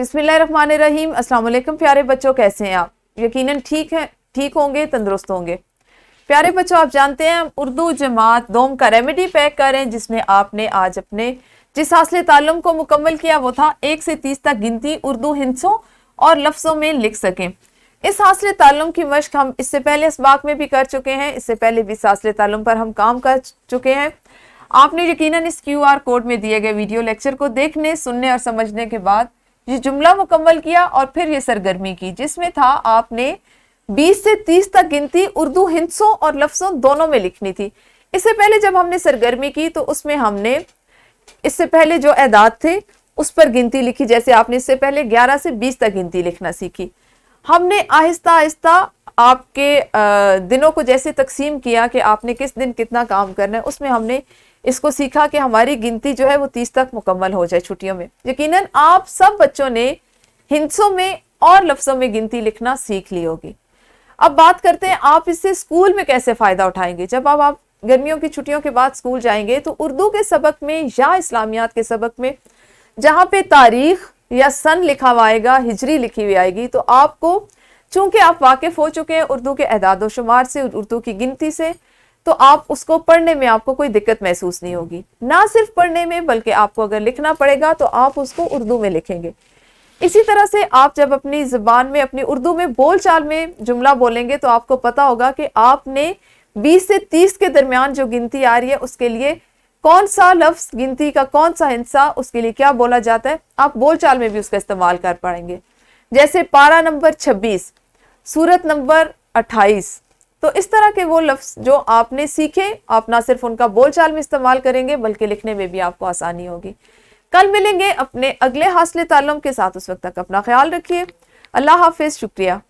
बिस्मिल्लाहिर्रहमानिर्रहीम। अस्सलाम वालेकुम प्यारे बच्चों, कैसे हैं आप? यकीनन ठीक होंगे, तंदुरुस्त होंगे। प्यारे बच्चों, आप जानते हैं हम उर्दू जमात दोम का रेमेडी पैक कर रहे हैं, जिसमें आपने आज अपने जिस हासिल ताल्लुम को मुकम्मल किया वो था 1 से 30 तक गिनती उर्दू हिंसों और लफ्ज़ों में लिख सकें। इस हासिल ताल्लुम की मश्क हम इससे पहले इसबाक में भी कर चुके हैं। इससे पहले भी इस हासिल ताल्लुम पर हम काम कर चुके हैं। आपने यकीनन इस QR कोड में दिए गए वीडियो लेक्चर को देखने, सुनने और समझने के बाद ये जुमला मुकम्मल किया और फिर ये सरगर्मी की, जिसमें था आपने 20 से 30 तक गिनती उर्दू हिंसों और लफ्ज़ों दोनों में लिखनी थी। इससे पहले जब हमने सरगर्मी की तो उसमें हमने इससे पहले जो एदाद थे उस पर गिनती लिखी। जैसे आपने इससे पहले 11 से 20 तक गिनती लिखना सीखी। हमने आहिस्ता आहिस्ता आपके दिनों को जैसे तकसीम किया कि आपने किस दिन कितना काम करना है, उसमें हमने इसको सीखा कि हमारी गिनती जो है वो 30 तक मुकम्मल हो जाए छुट्टियों में। यकीनन आप सब बच्चों ने हिंसों में और लफ्ज़ों में गिनती लिखना सीख ली होगी। अब बात करते हैं आप इससे स्कूल में कैसे फ़ायदा उठाएंगे। जब आप गर्मियों की छुट्टियों के बाद स्कूल जाएंगे तो उर्दू के सबक में या इस्लामियात के सबक में जहाँ पे तारीख या सन लिखा हुआ आएगा, हिजरी लिखी हुई आएगी, तो आपको, चूंकि आप वाकिफ हो चुके हैं उर्दू के एदाद व शुमार से, उर्दू की गिनती से, तो आप उसको पढ़ने में आपको कोई दिक्कत महसूस नहीं होगी। ना सिर्फ पढ़ने में बल्कि आपको अगर लिखना पड़ेगा तो आप उसको उर्दू में लिखेंगे। इसी तरह से आप जब अपनी ज़बान में, अपनी उर्दू में बोलचाल में जुमला बोलेंगे तो आपको पता होगा कि आपने 20 से 30 के दरमियान जो गिनती आ रही है उसके लिए कौन सा लफ्ज़, गिनती का कौन सा हिस्सा, उसके लिए क्या बोला जाता है, आप बोलचाल में भी उसका इस्तेमाल कर पाएंगे। जैसे पारा नंबर 26, सूरत नंबर 28। तो इस तरह के वो लफ्ज़ जो आपने सीखे, आप ना सिर्फ उनका बोलचाल में इस्तेमाल करेंगे बल्कि लिखने में भी आपको आसानी होगी। कल मिलेंगे अपने अगले हासिल ताल्लुम के साथ। उस वक्त तक अपना ख्याल रखिए। अल्लाह हाफिज़। शुक्रिया।